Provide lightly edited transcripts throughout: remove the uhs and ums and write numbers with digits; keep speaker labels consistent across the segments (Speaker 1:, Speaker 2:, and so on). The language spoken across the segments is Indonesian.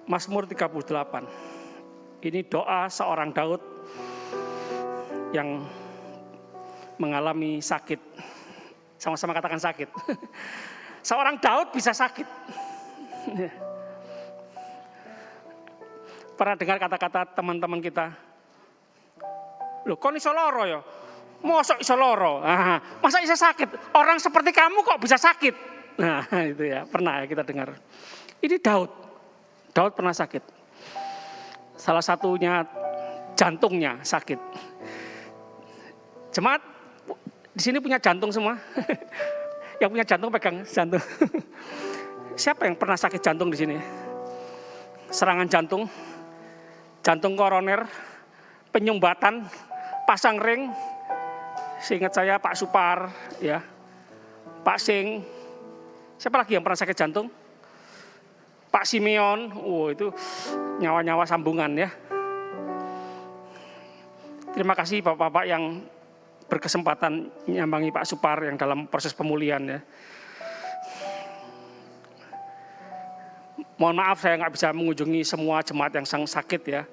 Speaker 1: Mazmur 38. Ini doa seorang Daud yang mengalami sakit. Sama-sama katakan sakit. Seorang Daud bisa sakit. Pernah dengar kata-kata teman-teman kita? Loh, kok iso loro ya? Mosok iso loro? Masa bisa sakit? Orang seperti kamu kok bisa sakit? Nah, itu ya, pernah ya kita dengar. Ini Daud. Daud pernah sakit. Salah satunya jantungnya sakit. Jemaat di sini punya jantung semua. Yang punya jantung pegang jantung. Siapa yang pernah sakit jantung di sini? Serangan jantung, jantung koroner, penyumbatan, pasang ring. Seingat saya Pak Supar, ya, Pak Sing. Siapa lagi yang pernah sakit jantung? Pak Simeon. Itu nyawa-nyawa sambungan ya. Terima kasih bapak-bapak yang berkesempatan nyambangi Pak Supar yang dalam proses pemulihan ya. Mohon maaf saya nggak bisa mengunjungi semua jemaat yang sakit ya.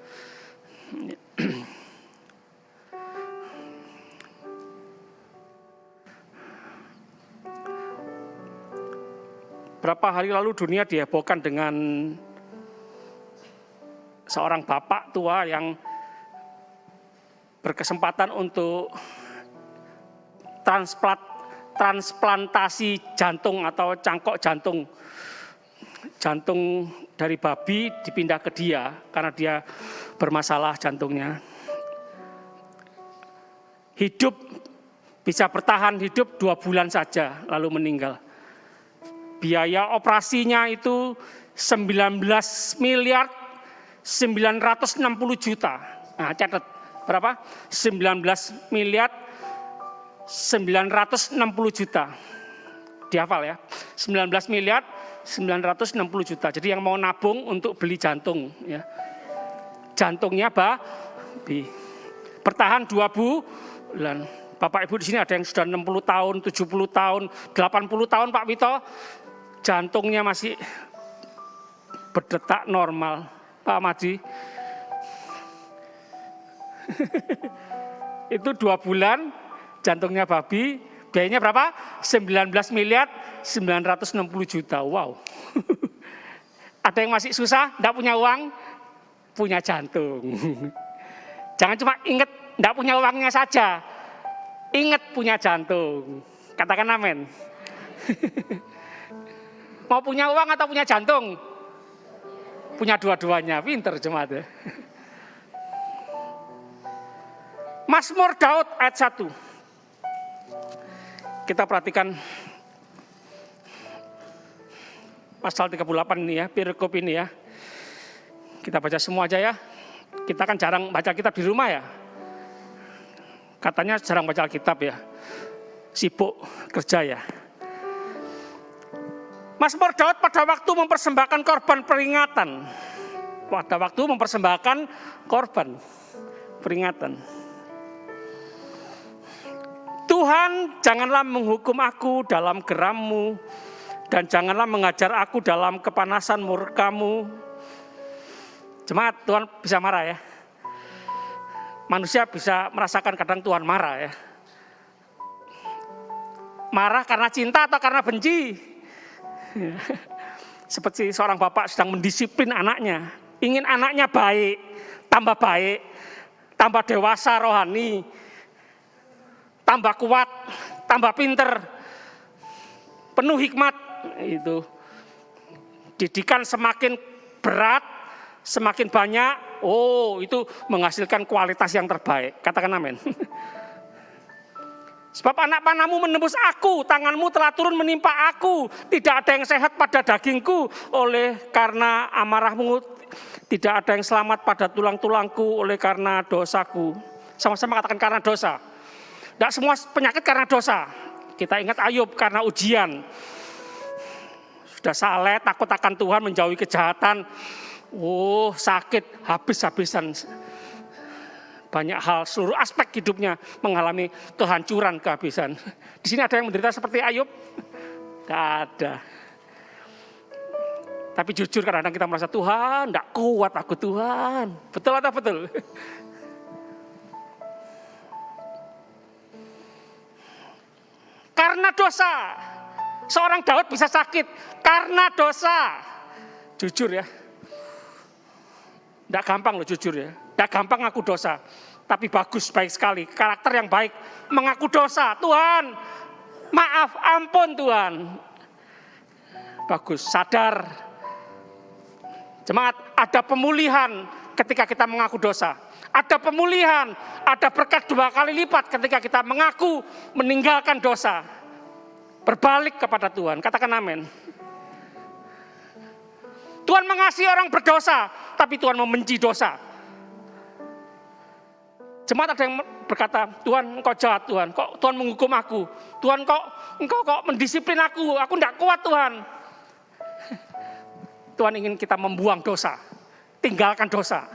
Speaker 1: Berapa hari lalu dunia dihebohkan dengan seorang bapak tua yang berkesempatan untuk transplantasi jantung atau cangkok jantung. Jantung dari babi dipindah ke dia karena dia bermasalah jantungnya. Hidup, bisa bertahan hidup 2 bulan saja lalu meninggal. Biaya operasinya itu 19 miliar 960 juta. Nah, catat berapa? 19 miliar 960 juta. Dihafal ya. 19 miliar 960 juta. Jadi yang mau nabung untuk beli jantung ya. Jantungnya babi. Bertahan 2 bulan. Bapak Ibu di sini ada yang sudah 60 tahun, 70 tahun, 80 tahun Pak Wito. Jantungnya masih berdetak normal. Pak Madi. Itu 2 bulan jantungnya babi. Biayanya berapa? 19 miliar 960 juta. Wow. Ada yang masih susah, enggak punya uang, punya jantung. Jangan cuma ingat enggak punya uangnya saja. Ingat punya jantung. Katakan amin. Mau punya uang atau punya jantung? Punya dua-duanya, pinter jemaat ya. Mazmur Daud ayat 1. Kita perhatikan pasal 38 ini ya, perikop ini ya. Kita baca semua aja ya. Kita kan jarang baca kitab di rumah ya. Katanya jarang baca Alkitab ya. Sibuk kerja ya. Mazmur Daud pada waktu mempersembahkan korban peringatan. Pada waktu mempersembahkan korban peringatan. Tuhan, janganlah menghukum aku dalam geram-Mu, dan janganlah mengajar aku dalam kepanasan murka-Mu. Jemaat, Tuhan bisa marah ya. Manusia bisa merasakan kadang Tuhan marah ya. Marah karena cinta atau karena benci? Seperti seorang bapak sedang mendisiplin anaknya. Ingin anaknya baik, tambah dewasa rohani, tambah kuat, tambah pinter, penuh hikmat. Itu didikan semakin berat, semakin banyak, itu menghasilkan kualitas yang terbaik. Katakan amin. Sebab anak panamu menembus aku, tanganmu telah turun menimpa aku. Tidak ada yang sehat pada dagingku, oleh karena amarahmu. Tidak ada yang selamat pada tulang-tulangku, oleh karena dosaku. Sama-sama katakan karena dosa. Tidak semua penyakit karena dosa. Kita ingat Ayub karena ujian. Sudah saleh, takut akan Tuhan, menjauhi kejahatan. Sakit, habis-habisan. Banyak hal, seluruh aspek hidupnya mengalami kehancuran, kehabisan. Di sini ada yang menderita seperti Ayub? Tidak ada. Tapi jujur kadang-kadang kita merasa, Tuhan, enggak kuat aku Tuhan. Betul atau betul? Karena dosa. Seorang Daud bisa sakit karena dosa. Jujur ya. Enggak gampang loh jujur ya. Enggak gampang ngaku dosa. Tapi bagus, baik sekali. Karakter yang baik. Mengaku dosa. Tuhan, maaf, ampun Tuhan. Bagus, sadar. Jemaat, ada pemulihan ketika kita mengaku dosa. Ada pemulihan, ada berkat 2 kali lipat ketika kita mengaku meninggalkan dosa. Berbalik kepada Tuhan, katakan amin. Tuhan mengasihi orang berdosa, tapi Tuhan membenci dosa. Jemaat ada yang berkata, Tuhan engkau jahat Tuhan, kok Tuhan menghukum aku. Tuhan engkau kok mendisiplin aku tidak kuat Tuhan. Tuhan ingin kita membuang dosa, tinggalkan dosa.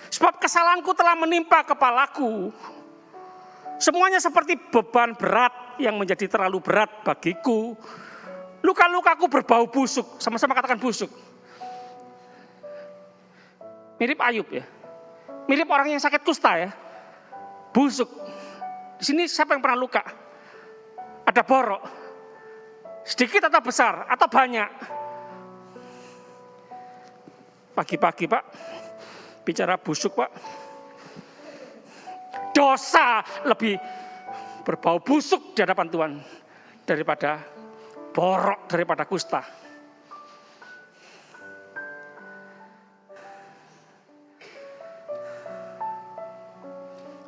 Speaker 1: Sebab kesalahanku telah menimpa kepalaku. Semuanya seperti beban berat yang menjadi terlalu berat bagiku. Luka-lukaku berbau busuk, sama-sama katakan busuk. Mirip Ayub ya. Mirip orang yang sakit kusta ya. Busuk. Di sini siapa yang pernah luka? Ada borok. Sedikit atau besar atau banyak? Pagi-pagi Pak, bicara busuk Pak. Dosa lebih berbau busuk di hadapan Tuhan daripada borok, daripada kusta.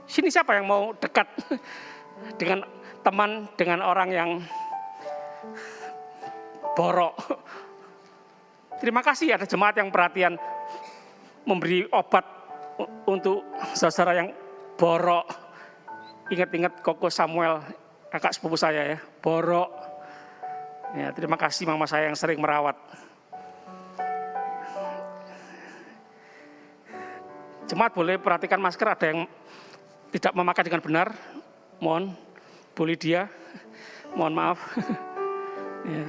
Speaker 1: Sini siapa yang mau dekat dengan teman, dengan orang yang borok? Terima kasih ada jemaat yang perhatian memberi obat untuk saudara yang borok. Ingat-ingat Koko Samuel, kakak sepupu saya ya, borok. Ya, terima kasih mama saya yang sering merawat. Jemaat boleh perhatikan masker, ada yang tidak memakai dengan benar. Mohon, Bu Lydia, mohon maaf. Ya.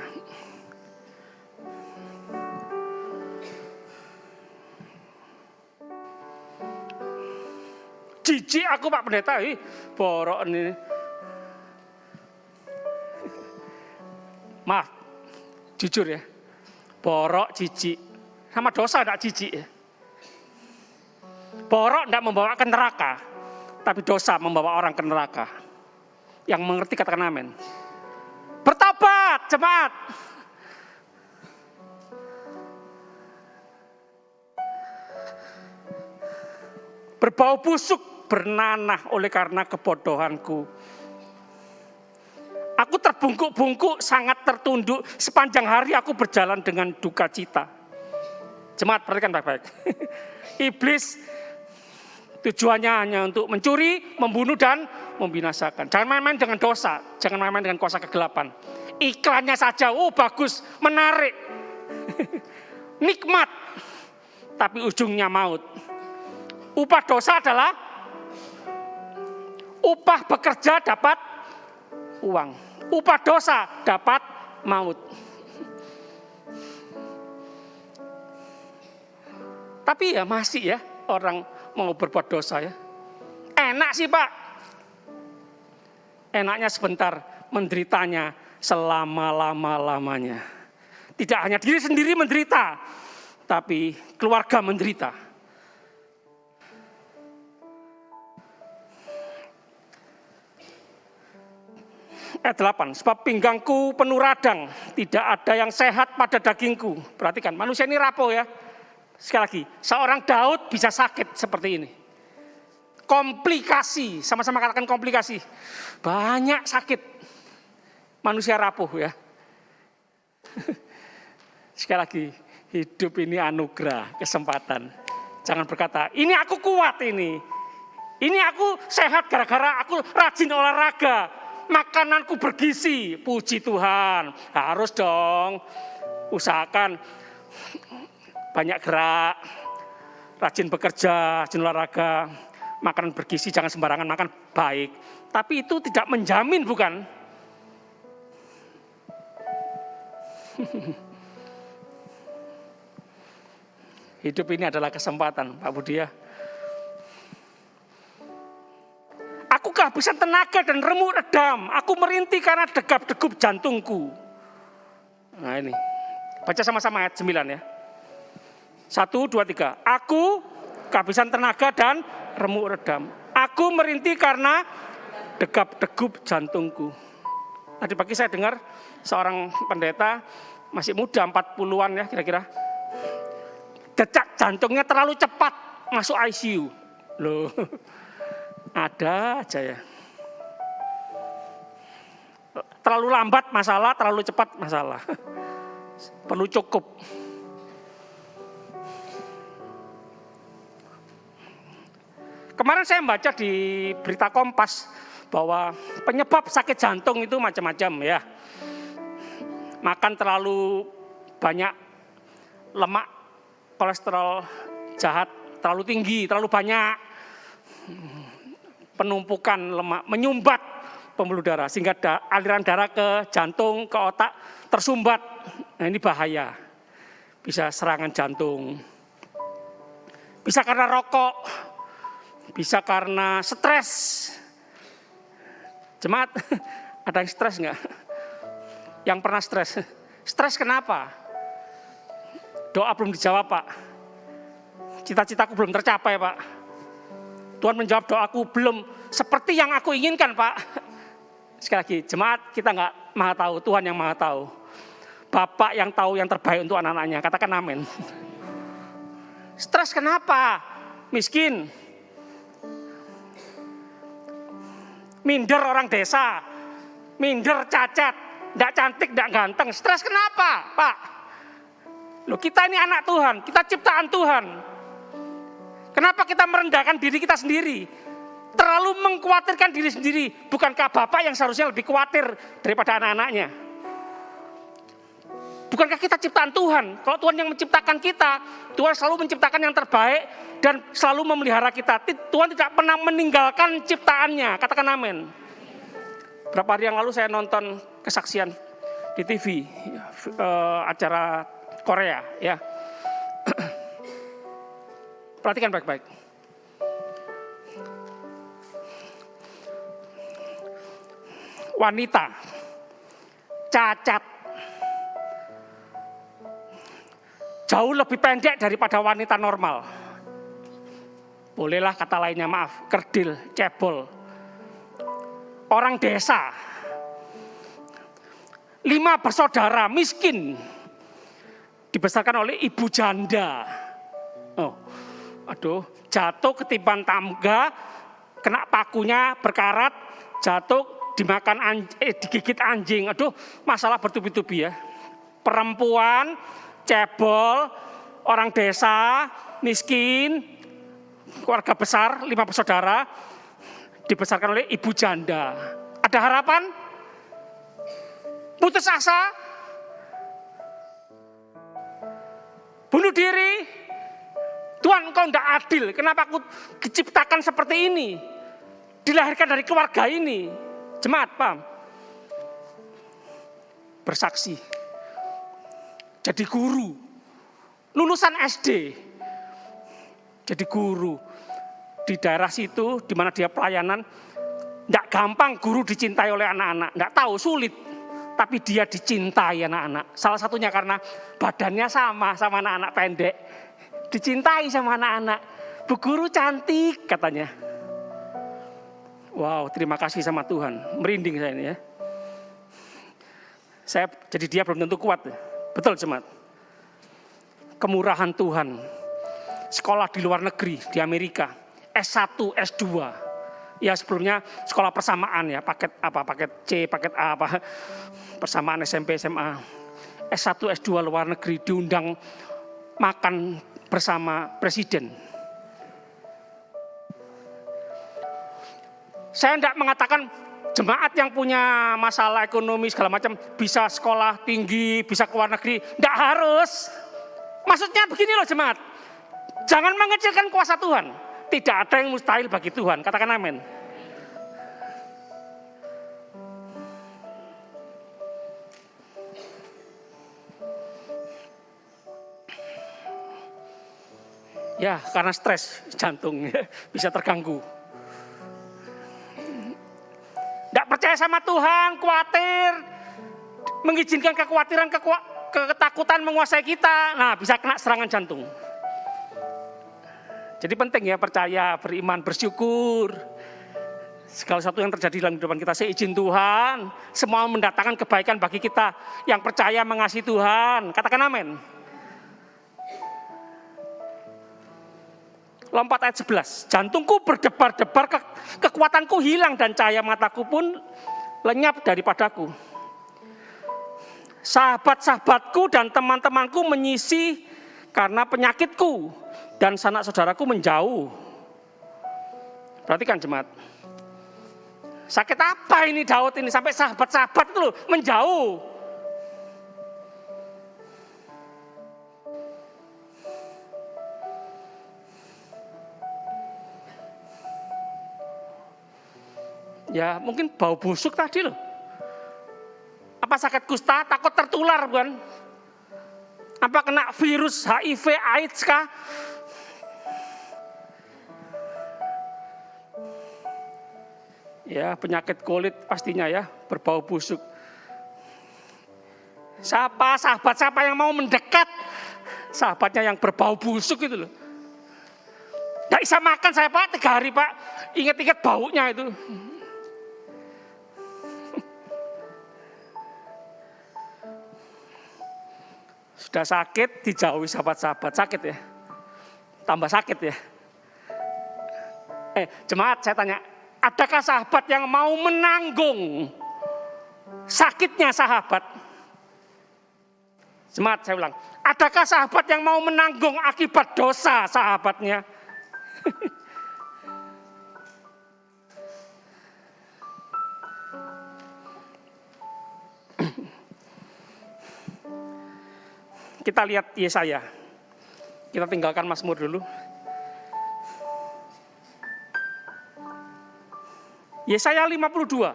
Speaker 1: Jijik aku Pak Pendeta, borok ini. Maaf, jujur ya, borok, jijik, sama dosa enggak jijik ya. Borok enggak membawa ke neraka, tapi dosa membawa orang ke neraka. Yang mengerti katakan amin. Bertobat jemaat. Berbau busuk, bernanah oleh karena kebodohanku. Aku terbungkuk-bungkuk, sangat tertunduk. Sepanjang hari aku berjalan dengan duka cita. Jemaat perhatikan baik-baik. Iblis tujuannya hanya untuk mencuri, membunuh, dan membinasakan. Jangan main-main dengan dosa. Jangan main-main dengan kuasa kegelapan. Iklannya saja, bagus, menarik. Nikmat. Tapi ujungnya maut. Upah dosa adalah upah bekerja dapat uang. Upah dosa dapat maut. Tapi ya masih ya orang mau berbuat dosa ya. Enak sih Pak. Enaknya sebentar, menderitanya selama-lama-lamanya. Tidak hanya diri sendiri menderita, tapi keluarga menderita. Ayat 8, sebab pinggangku penuh radang, tidak ada yang sehat pada dagingku. Perhatikan, manusia ini rapuh ya. Sekali lagi, seorang Daud bisa sakit seperti ini. Komplikasi, sama-sama katakan komplikasi. Banyak sakit. Manusia rapuh ya. Sekali lagi, hidup ini anugerah, kesempatan. Jangan berkata, ini aku kuat ini. Ini aku sehat gara-gara aku rajin olahraga. Makananku bergizi, puji Tuhan. Harus dong, usahakan banyak gerak, rajin bekerja, rajin olahraga, makanan bergizi, jangan sembarangan makan, baik. Tapi itu tidak menjamin bukan? Hidup ini adalah kesempatan, Pak Budi ya. Aku kehabisan tenaga dan remuk redam. Aku merintih karena degap-degup jantungku. Nah ini, baca sama-sama ayat 9 ya. 1, 2, 3. Aku kehabisan tenaga dan remuk redam. Aku merintih karena degap-degup jantungku. Tadi pagi saya dengar seorang pendeta masih muda 40-an ya kira-kira. Detak jantungnya terlalu cepat masuk ICU. Loh, ada aja ya. Terlalu lambat masalah, terlalu cepat masalah. Perlu cukup. Kemarin saya membaca di berita Kompas bahwa penyebab sakit jantung itu macam-macam ya. Makan terlalu banyak lemak, kolesterol jahat terlalu tinggi, terlalu banyak. Penumpukan lemak, menyumbat pembuluh darah sehingga aliran darah ke jantung, ke otak tersumbat. Nah ini bahaya. Bisa serangan jantung. Bisa karena rokok, bisa karena stres. Jemaat, ada yang stres enggak? Yang pernah stres? Stres kenapa? Doa belum dijawab, Pak. Cita-citaku belum tercapai, Pak. Tuhan menjawab doaku belum seperti yang aku inginkan, Pak. Sekali lagi, jemaat kita enggak maha tahu, Tuhan yang maha tahu. Bapak yang tahu yang terbaik untuk anak-anaknya, katakan amin. Stres kenapa? Miskin. Minder orang desa, minder cacat, tidak cantik, tidak ganteng. Stres kenapa, Pak? Loh, kita ini anak Tuhan, kita ciptaan Tuhan. Kenapa kita merendahkan diri kita sendiri? Terlalu mengkhawatirkan diri sendiri. Bukankah Bapak yang seharusnya lebih khawatir daripada anak-anaknya? Bukankah kita ciptaan Tuhan? Kalau Tuhan yang menciptakan kita, Tuhan selalu menciptakan yang terbaik dan selalu memelihara kita. Tuhan tidak pernah meninggalkan ciptaannya. Katakan amin. Berapa hari yang lalu saya nonton kesaksian di TV, acara Korea ya. Perhatikan baik-baik. Wanita cacat jauh lebih pendek daripada wanita normal. Bolehlah kata lainnya, maaf, kerdil, cebol. Orang desa, 5 bersaudara miskin, dibesarkan oleh ibu janda. Oh, aduh, jatuh ketiban tangga, kena pakunya berkarat, jatuh dimakan digigit anjing. Aduh, masalah bertubi-tubi ya. Perempuan, cebol, orang desa, miskin, keluarga besar, 5 bersaudara, dibesarkan oleh ibu janda. Ada harapan? Putus asa? Bunuh diri? Tuhan, engkau tidak adil. Kenapa aku diciptakan seperti ini? Dilahirkan dari keluarga ini. Jemaat, paham? Bersaksi. Jadi guru. Lulusan SD. Jadi guru. Di daerah situ, di mana dia pelayanan, tidak gampang guru dicintai oleh anak-anak. Tidak tahu, sulit. Tapi dia dicintai anak-anak. Salah satunya karena badannya sama anak-anak pendek. Dicintai sama anak-anak. Bu guru cantik katanya. Wow, terima kasih sama Tuhan. Merinding saya ini ya. Jadi dia belum tentu kuat. Betul jemaat. Kemurahan Tuhan. Sekolah di luar negeri, di Amerika. S1, S2. Ya sebelumnya sekolah persamaan ya, paket C, paket A, persamaan SMP, SMA. S1, S2 luar negeri diundang makan bersama presiden. Saya tidak mengatakan jemaat yang punya masalah ekonomi segala macam bisa sekolah tinggi, bisa ke luar negeri. Tidak harus. Maksudnya begini loh jemaat. Jangan mengecilkan kuasa Tuhan. Tidak ada yang mustahil bagi Tuhan. Katakan amin. Ya, karena stres jantung bisa terganggu. Tidak percaya sama Tuhan, khawatir, mengizinkan kekhawatiran, ketakutan menguasai kita. Nah, bisa kena serangan jantung. Jadi penting ya percaya, beriman, bersyukur. Segala sesuatu yang terjadi dalam kehidupan kita seizin Tuhan, semua mendatangkan kebaikan bagi kita yang percaya mengasihi Tuhan. Katakan amin. Lompat ayat 11. Jantungku berdebar-debar, kekuatanku hilang dan cahaya mataku pun lenyap daripadaku. Sahabat-sahabatku dan teman-temanku menyisih karena penyakitku dan sanak saudaraku menjauh. Perhatikan jemaat. Sakit apa ini Daud ini sampai sahabat-sahabat itu loh menjauh. Ya mungkin bau busuk tadi loh. Apa sakit kusta, takut tertular bukan? Apa kena virus HIV, AIDS kah? Ya penyakit kulit pastinya ya, berbau busuk. Sahabat yang mau mendekat, sahabatnya yang berbau busuk itu loh. Gak bisa makan saya Pak, 3 hari Pak, ingat-ingat baunya itu. Sudah sakit, dijauhi sahabat-sahabat, sakit ya. Tambah sakit ya. Jemaat saya tanya, adakah sahabat yang mau menanggung sakitnya sahabat? Jemaat saya ulang, adakah sahabat yang mau menanggung akibat dosa sahabatnya? Kita lihat Yesaya. Kita tinggalkan Mazmur dulu. Yesaya 52.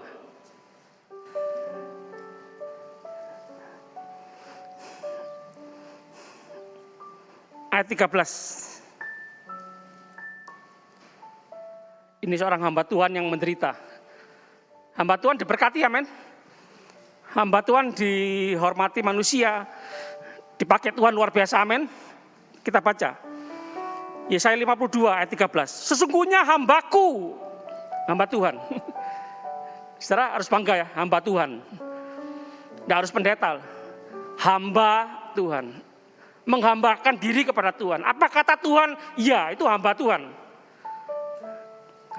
Speaker 1: Ayat 13. Ini seorang hamba Tuhan yang menderita. Hamba Tuhan diberkati, amin. Hamba Tuhan dihormati manusia, dipakai Tuhan luar biasa, amin. Kita baca. Yesaya 52 ayat 13. Sesungguhnya hambaku, hamba Tuhan. Saudara harus bangga ya, hamba Tuhan. Tidak harus pendeta. Hamba Tuhan. Menghambakan diri kepada Tuhan. Apa kata Tuhan? Ya, itu hamba Tuhan.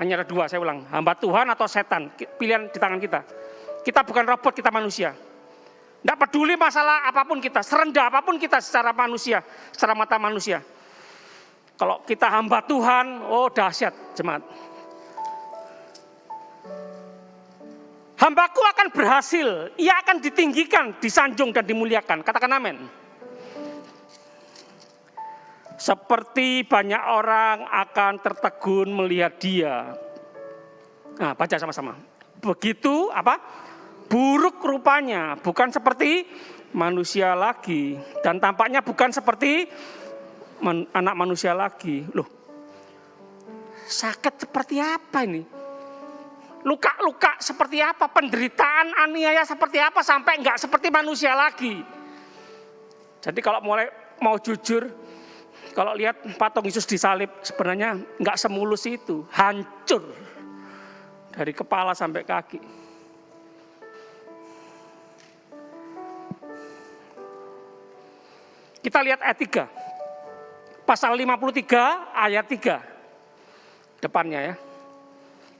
Speaker 1: Hanya ada 2, saya ulang. Hamba Tuhan atau setan, pilihan di tangan kita. Kita bukan robot, kita manusia. Tidak peduli masalah apapun kita, serendah apapun kita secara manusia, secara mata manusia. Kalau kita hamba Tuhan, oh dahsyat jemaat. Hambaku akan berhasil, ia akan ditinggikan, disanjung dan dimuliakan. Katakan amin. Seperti banyak orang akan tertegun melihat dia. Nah, baca sama-sama. Begitu apa? Buruk rupanya, bukan seperti manusia lagi. Dan tampaknya bukan seperti anak manusia lagi. Loh, sakit seperti apa ini? Luka-luka seperti apa? Penderitaan, aniaya seperti apa? Sampai enggak seperti manusia lagi. Jadi kalau mau jujur, kalau lihat patung Yesus disalib, sebenarnya enggak semulus itu. Hancur. Dari kepala sampai kaki. Kita lihat ayat 3. Pasal 53 ayat 3. Depannya ya.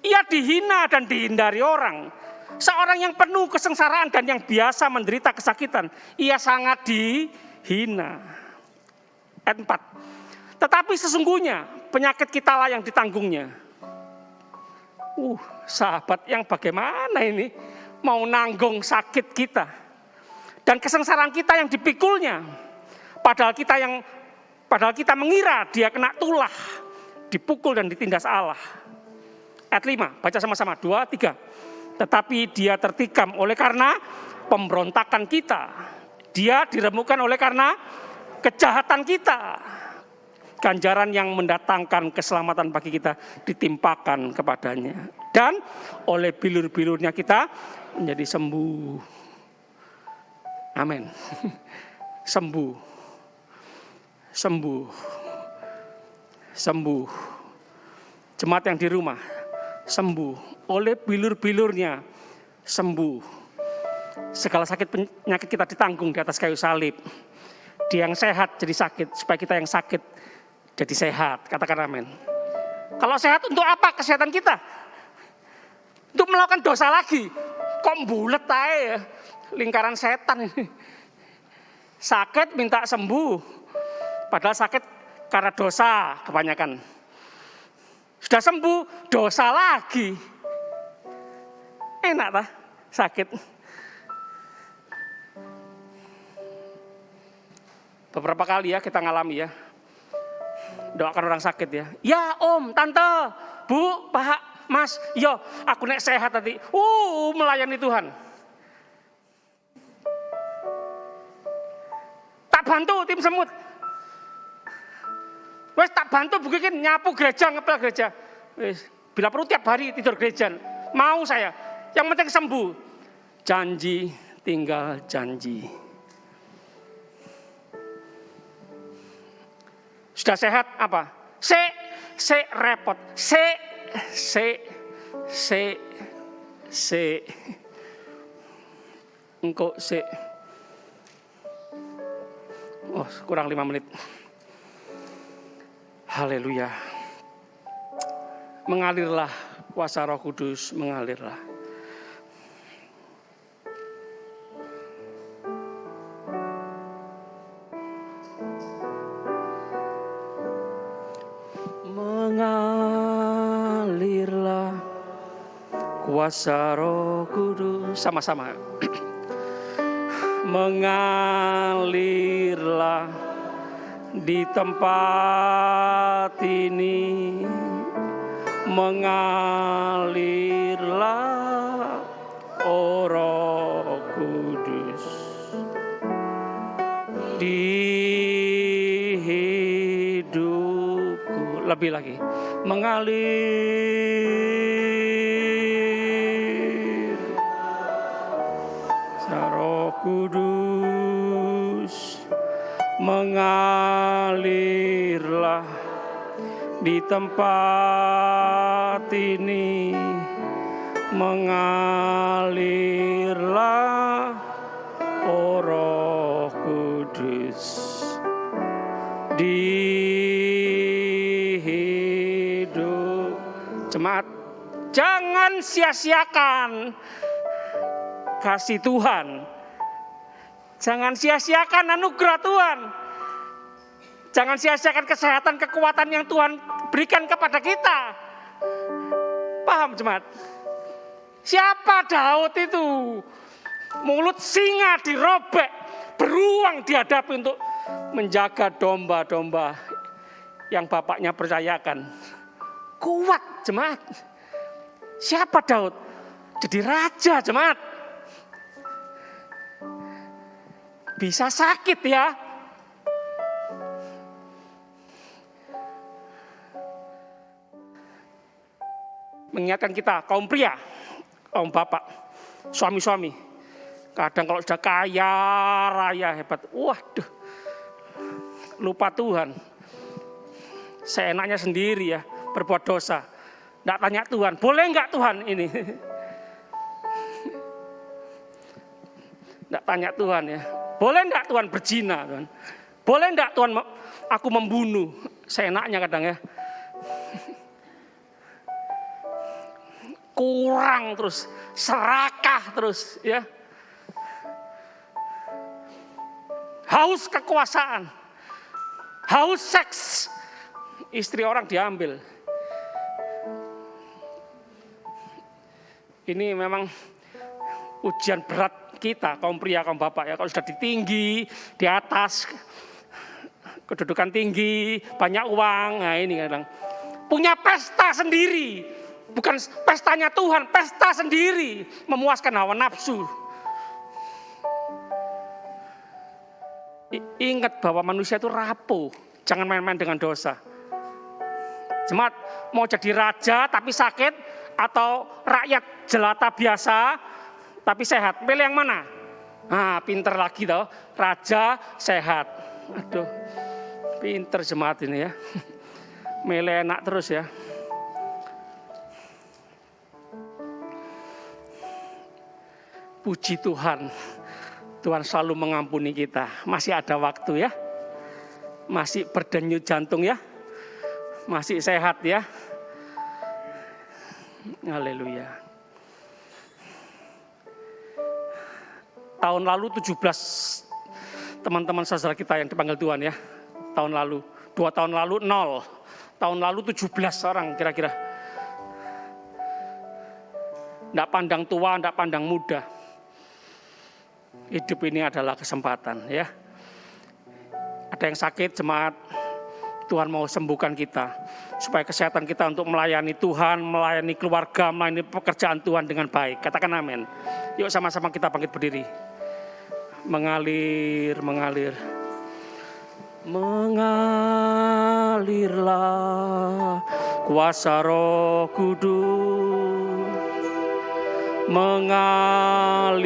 Speaker 1: Ia dihina dan dihindari orang. Seorang yang penuh kesengsaraan dan yang biasa menderita kesakitan. Ia sangat dihina. Ayat 4. Tetapi sesungguhnya penyakit kita lah yang ditanggungnya. Sahabat yang bagaimana ini? Mau nanggung sakit kita. Dan kesengsaraan kita yang dipikulnya. Padahal kita mengira dia kena tulah. Dipukul dan ditindas Allah. Ayat 5, baca sama-sama, 2, 3. Tetapi dia tertikam oleh karena pemberontakan kita. Dia diremukkan oleh karena kejahatan kita. ganjaran yang mendatangkan keselamatan bagi kita ditimpakan kepadanya. Dan oleh bilur-bilurnya kita menjadi sembuh. Amin. Sembuh. Sembuh. Sembuh. Jemaat yang di rumah, sembuh. Oleh bilur-bilurnya, sembuh. Segala sakit penyakit kita ditanggung di atas kayu salib. Dia yang sehat jadi sakit, supaya kita yang sakit jadi sehat. Katakan amin. Kalau sehat untuk apa kesehatan kita? Untuk melakukan dosa lagi. Kok bulet aja ya? Lingkaran setan ini. Sakit minta sembuh. Padahal sakit karena dosa kebanyakan. Sudah sembuh, dosa lagi. Enak tak? Sakit. Beberapa kali ya kita ngalami ya. Doakan orang sakit ya. Ya om, tante, bu, pak, mas. Yo, aku nek sehat tadi. Melayani Tuhan. Tak bantu tim semut. Wes tak bantu bikin nyapu gereja, ngepel gereja. Wes, bila perlu tiap hari tidur gereja. Mau saya. Yang penting sembuh. Janji tinggal janji. Sudah sehat apa? Repot. Engkau kurang 5 menit. Haleluya. Mengalirlah kuasa Roh Kudus, mengalirlah. Mengalirlah kuasa Roh Kudus. Sama-sama. Mengalirlah di tempat ini, mengalirlah oh Roh Kudus di hidupku. Lebih lagi, mengalir Roh Kudus, mengalirlah di tempat ini, mengalirlah oh Roh Kudus di hidup. Jemaat, jangan sia-siakan kasih Tuhan. Jangan sia-siakan anugerah Tuhan. Jangan sia-siakan kesehatan, kekuatan yang Tuhan berikan kepada kita. Paham jemaat? Siapa Daud itu? Mulut singa dirobek, beruang dihadapi untuk menjaga domba-domba yang bapaknya percayakan. Kuat jemaat. Siapa Daud? Jadi raja jemaat. Bisa sakit ya. Mengingatkan kita, kaum pria, kaum bapak, suami-suami. Kadang kalau sudah kaya raya hebat, waduh, lupa Tuhan. Seenaknya sendiri ya, berbuat dosa. Nggak tanya Tuhan, boleh nggak Tuhan ini? Nggak tanya Tuhan ya. Boleh enggak Tuhan berzina, Tuhan? Boleh enggak Tuhan aku membunuh? Seenaknya kadang ya. Kurang terus, serakah terus ya. Haus kekuasaan. Haus seks. Istri orang diambil. Ini memang ujian berat kita, kaum pria, kaum bapak ya. Kalau sudah tinggi, di atas, kedudukan tinggi, banyak uang, nah ini kadang. Punya pesta sendiri, bukan pestanya Tuhan, pesta sendiri, memuaskan hawa nafsu. Ingat bahwa manusia itu rapuh, Jangan main-main dengan dosa. Jemaat, mau jadi raja tapi sakit atau rakyat jelata biasa tapi sehat? Pilih yang mana? Nah, pinter lagi toh, raja sehat. Aduh, pinter jemaat ini ya. Milih enak terus ya. Puji Tuhan, Tuhan selalu mengampuni kita. Masih ada waktu ya. Masih berdenyut jantung ya. Masih sehat ya. Haleluya. Tahun lalu 17 teman-teman saudara kita yang dipanggil Tuhan ya. Tahun lalu, 2 tahun lalu 0. Tahun lalu 17 orang kira-kira. Tidak pandang tua, tidak pandang muda. Hidup ini adalah kesempatan ya. Ada yang sakit jemaat, Tuhan mau sembuhkan kita. Supaya kesehatan kita untuk melayani Tuhan, melayani keluarga, melayani pekerjaan Tuhan dengan baik. Katakan amin. Yuk sama-sama kita bangkit berdiri. Mengalir, mengalir. Mengalirlah kuasa Roh Kudus. Mengalirlah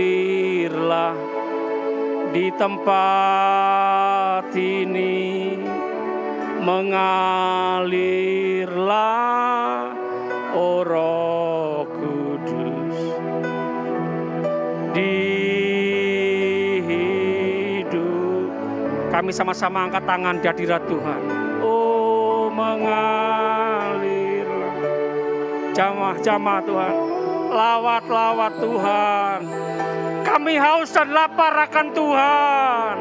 Speaker 1: di tempat ini, mengalirlah oh Roh Kudus di hidup kami. Sama-sama angkat tangan di hadirat Tuhan. Oh mengalirlah, jamah-jamah Tuhan, lawat-lawat Tuhan. Kami haus dan lapar akan Tuhan.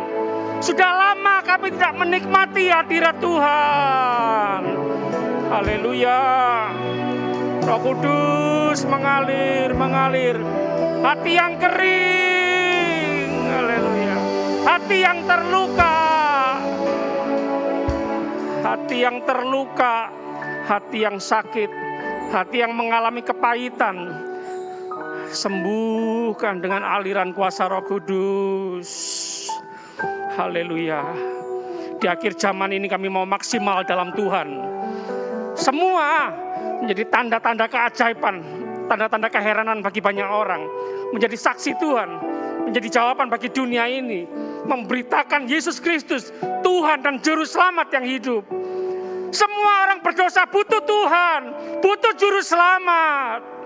Speaker 1: Sudah lama kami tidak menikmati hadirat Tuhan. Haleluya. Roh Kudus mengalir, mengalir. Hati yang kering. Haleluya. Hati yang terluka. Hati yang terluka. Hati yang sakit. Hati yang mengalami kepahitan. Sembuhkan dengan aliran kuasa Roh Kudus. Haleluya. Di akhir zaman ini kami mau maksimal dalam Tuhan. Semua menjadi tanda-tanda keajaiban, tanda-tanda keheranan bagi banyak orang. Menjadi saksi Tuhan, menjadi jawaban bagi dunia ini. Memberitakan Yesus Kristus, Tuhan dan Juru Selamat yang hidup. Semua orang berdosa butuh Tuhan, butuh Juru Selamat.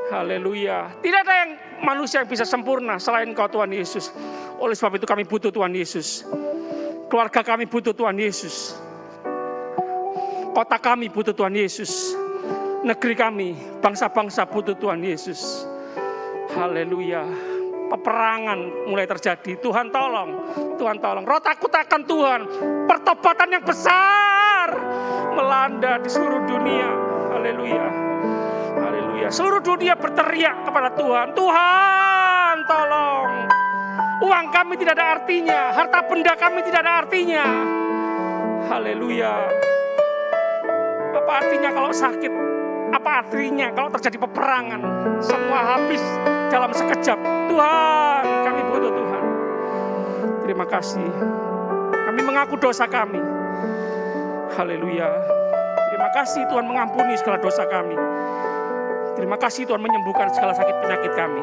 Speaker 1: Haleluya. Tidak ada yang manusia yang bisa sempurna selain Kau Tuhan Yesus. Oleh sebab itu kami butuh Tuhan Yesus. Keluarga kami butuh Tuhan Yesus. Kota kami butuh Tuhan Yesus. Negeri kami, bangsa-bangsa butuh Tuhan Yesus. Haleluya. Peperangan mulai terjadi. Tuhan tolong. Tuhan tolong. Roh takut akan Tuhan. Pertobatan yang besar melanda di seluruh dunia. Haleluya. Haleluya. Seluruh dunia berteriak kepada Tuhan. Tuhan tolong. Uang kami tidak ada artinya. Harta benda kami tidak ada artinya. Haleluya. Apa artinya kalau sakit? Apa artinya kalau terjadi peperangan? Semua habis dalam sekejap. Tuhan, kami butuh Tuhan. Terima kasih. Kami mengaku dosa kami. Haleluya. Terima kasih Tuhan mengampuni segala dosa kami. Terima kasih Tuhan menyembuhkan segala sakit penyakit kami.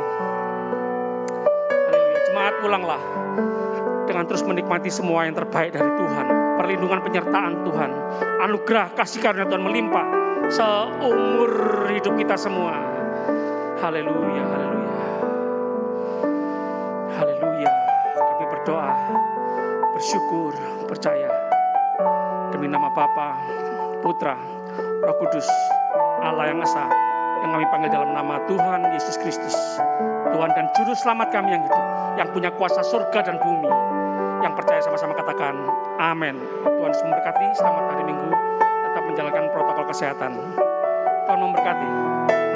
Speaker 1: Haleluya. Jemaat pulanglah dengan terus menikmati semua yang terbaik dari Tuhan. Perlindungan penyertaan Tuhan. Anugerah kasih karunia Tuhan melimpah seumur hidup kita semua. Haleluya, haleluya. Haleluya. Kami berdoa, bersyukur, percaya. Demi nama Bapa, Putra, Roh Kudus, Allah yang Esa, yang kami panggil dalam nama Tuhan Yesus Kristus, Tuhan dan Juru Selamat kami yang hidup, yang punya kuasa surga dan bumi. Yang percaya sama-sama katakan amin. Tuhan memberkati. Selamat hari Minggu. Tetap menjalankan protokol kesehatan. Tuhan memberkati.